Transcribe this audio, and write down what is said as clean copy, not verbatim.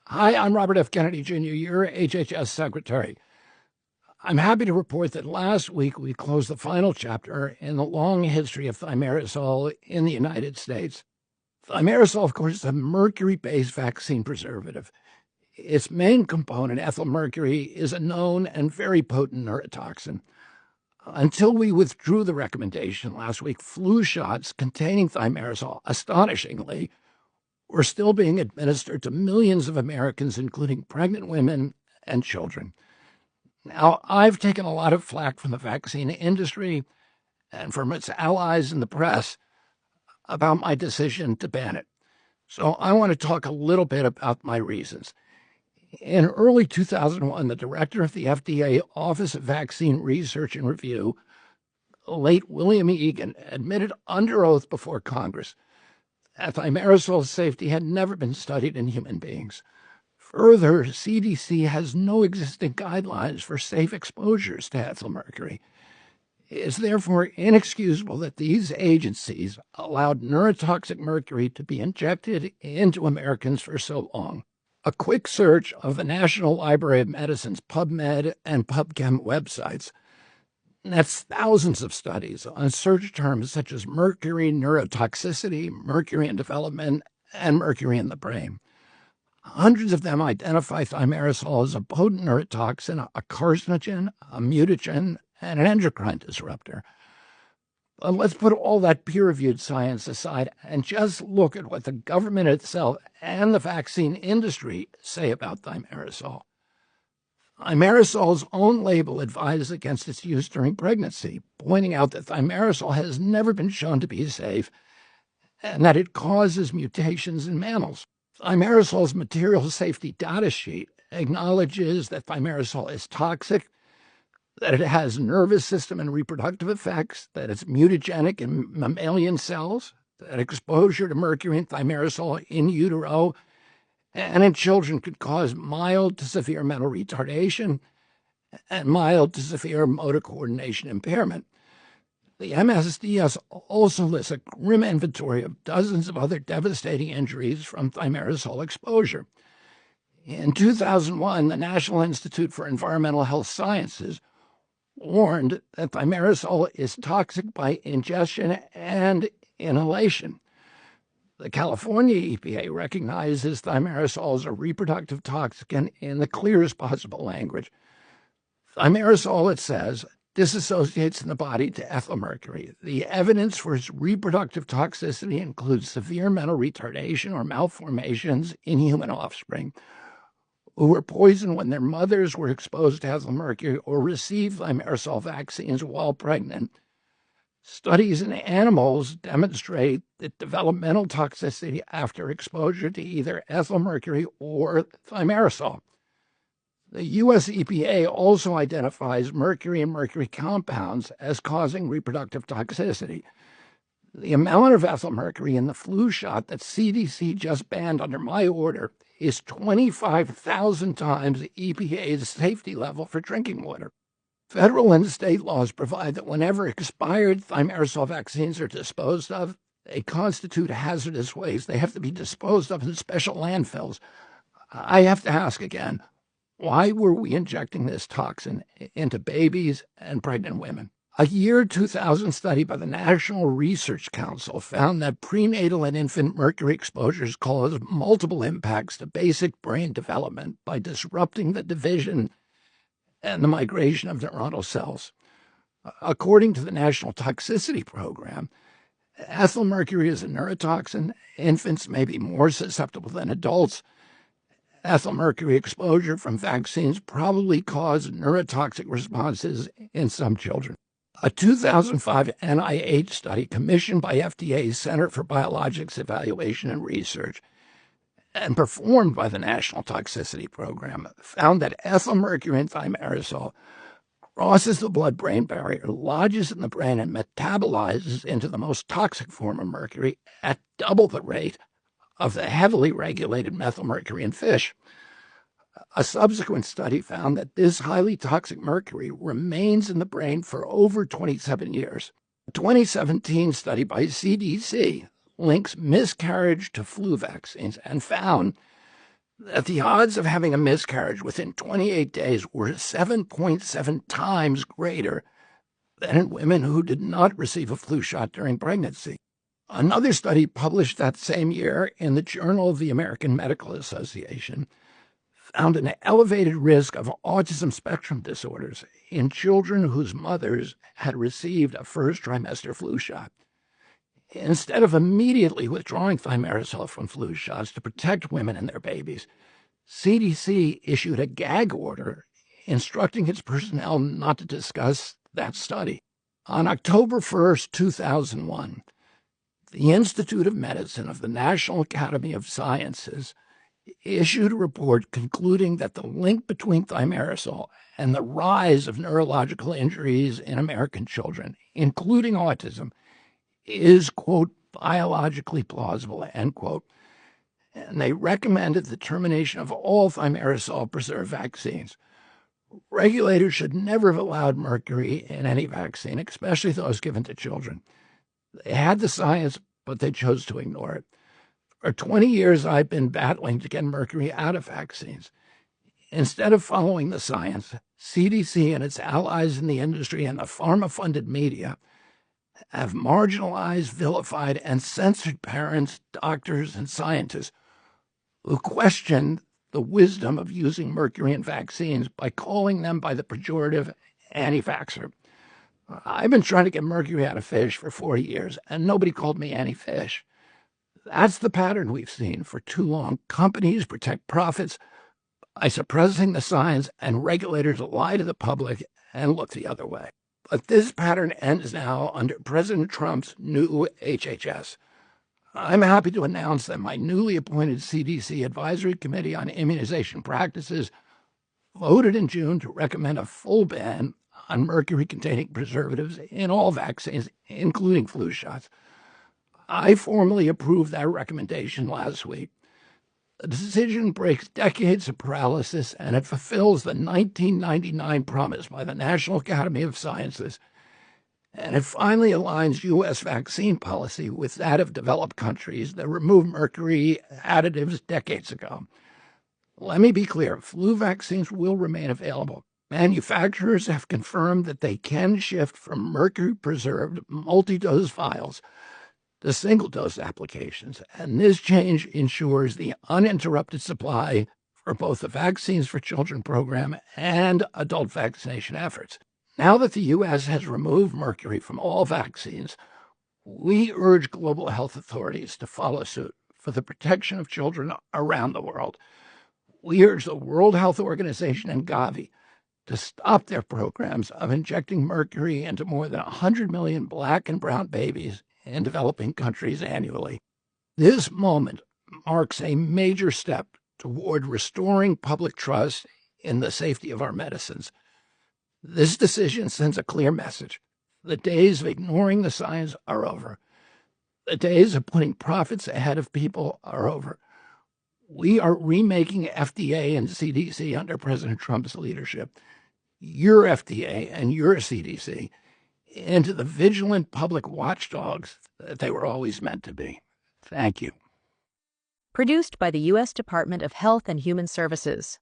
Hi, I'm Robert F. Kennedy, Jr., your HHS Secretary. I'm happy to report that last week we closed the final chapter in the long history of thimerosal in the United States. Thimerosal, of course, is a mercury-based vaccine preservative. Its main component, ethylmercury, is a known and very potent neurotoxin. Until we withdrew the recommendation last week, flu shots containing thimerosal, astonishingly, were still being administered to millions of Americans, including pregnant women and children. Now, I've taken a lot of flack from the vaccine industry and from its allies in the press about my decision to ban it. So I want to talk a little bit about my reasons. In early 2001, the director of the FDA Office of Vaccine Research and Review, late William Egan, admitted under oath before Congress that thimerisol's safety had never been studied in human beings. Further, CDC has no existing guidelines for safe exposures to ethylmercury. It's therefore inexcusable that these agencies allowed neurotoxic mercury to be injected into Americans for so long. A quick search of the National Library of Medicine's PubMed and PubChem websites, that's thousands of studies on search terms such as mercury neurotoxicity, mercury in development, and mercury in the brain. Hundreds of them identify thimerosal as a potent neurotoxin, a carcinogen, a mutagen, and an endocrine disruptor. But let's put all that peer-reviewed science aside and just look at what the government itself and the vaccine industry say about thimerosal. Thimerisol's own label advises against its use during pregnancy, pointing out that thimerosal has never been shown to be safe and that it causes mutations in mammals. Thimerisol's material safety data sheet acknowledges that thimerosal is toxic, that it has nervous system and reproductive effects, that it's mutagenic in mammalian cells, that exposure to mercury and thimerosal in utero and in children could cause mild to severe mental retardation and mild to severe motor coordination impairment. The MSDS also lists a grim inventory of dozens of other devastating injuries from thimerosal exposure. In 2001, the National Institute for Environmental Health Sciences warned that thimerosal is toxic by ingestion and inhalation. The California EPA recognizes thimerosal as a reproductive toxin in the clearest possible language. Thimerosal, it says, disassociates in the body to ethylmercury. The evidence for its reproductive toxicity includes severe mental retardation or malformations in human offspring who were poisoned when their mothers were exposed to ethylmercury or received thimerosal vaccines while pregnant. Studies in animals demonstrate that developmental toxicity after exposure to either ethylmercury or thimerosal. The U.S. EPA also identifies mercury and mercury compounds as causing reproductive toxicity. The amount of ethylmercury in the flu shot that CDC just banned under my order is 25,000 times the EPA's safety level for drinking water. Federal and state laws provide that whenever expired thimerosal vaccines are disposed of, they constitute hazardous waste. They have to be disposed of in special landfills. I have to ask again, why were we injecting this toxin into babies and pregnant women? A year 2000 study by the National Research Council found that prenatal and infant mercury exposures cause multiple impacts to basic brain development by disrupting the division and the migration of neuronal cells. According to the National Toxicity Program, ethylmercury is a neurotoxin. Infants may be more susceptible than adults. Ethylmercury exposure from vaccines probably caused neurotoxic responses in some children. A 2005 NIH study commissioned by FDA's Center for Biologics Evaluation and Research and performed by the National Toxicity Program found that ethylmercury in thimerosal crosses the blood-brain barrier, lodges in the brain, and metabolizes into the most toxic form of mercury at double the rate of the heavily regulated methylmercury in fish. A subsequent study found that this highly toxic mercury remains in the brain for over 27 years. A 2017 study by CDC links miscarriage to flu vaccines and found that the odds of having a miscarriage within 28 days were 7.7 times greater than in women who did not receive a flu shot during pregnancy. Another study published that same year in the Journal of the American Medical Association found an elevated risk of autism spectrum disorders in children whose mothers had received a first trimester flu shot. Instead of immediately withdrawing thimerosal from flu shots to protect women and their babies, CDC issued a gag order instructing its personnel not to discuss that study. On October 1st, 2001, the Institute of Medicine of the National Academy of Sciences issued a report concluding that the link between thimerosal and the rise of neurological injuries in American children, including autism, is, quote, biologically plausible, end quote. And they recommended the termination of all thimerosal-preserved vaccines. Regulators should never have allowed mercury in any vaccine, especially those given to children. They had the science, but they chose to ignore it. For 20 years, I've been battling to get mercury out of vaccines. Instead of following the science, CDC and its allies in the industry and the pharma-funded media have marginalized, vilified, and censored parents, doctors, and scientists who question the wisdom of using mercury in vaccines by calling them by the pejorative anti-vaxxer. I've been trying to get mercury out of fish for 40 years, and nobody called me anti-fish. That's the pattern we've seen for too long. Companies protect profits by suppressing the science, and regulators lie to the public and look the other way. But this pattern ends now under President Trump's new HHS. I'm happy to announce that my newly appointed CDC Advisory Committee on Immunization Practices voted in June to recommend a full ban on mercury-containing preservatives in all vaccines, including flu shots. I formally approved that recommendation last week. The decision breaks decades of paralysis, and it fulfills the 1999 promise by the National Academy of Sciences, and it finally aligns U.S. vaccine policy with that of developed countries that removed mercury additives decades ago. Let me be clear, flu vaccines will remain available. Manufacturers have confirmed that they can shift from mercury-preserved multi-dose vials to single-dose applications, and this change ensures the uninterrupted supply for both the Vaccines for Children program and adult vaccination efforts. Now that the U.S. has removed mercury from all vaccines, we urge global health authorities to follow suit for the protection of children around the world. We urge the World Health Organization and Gavi to stop their programs of injecting mercury into more than 100 million black and brown babies in developing countries annually. This moment marks a major step toward restoring public trust in the safety of our medicines. This decision sends a clear message. The days of ignoring the science are over. The days of putting profits ahead of people are over. We are remaking FDA and CDC under President Trump's leadership, your FDA and your CDC, into the vigilant public watchdogs that they were always meant to be. Thank you. Produced by the U.S. Department of Health and Human Services.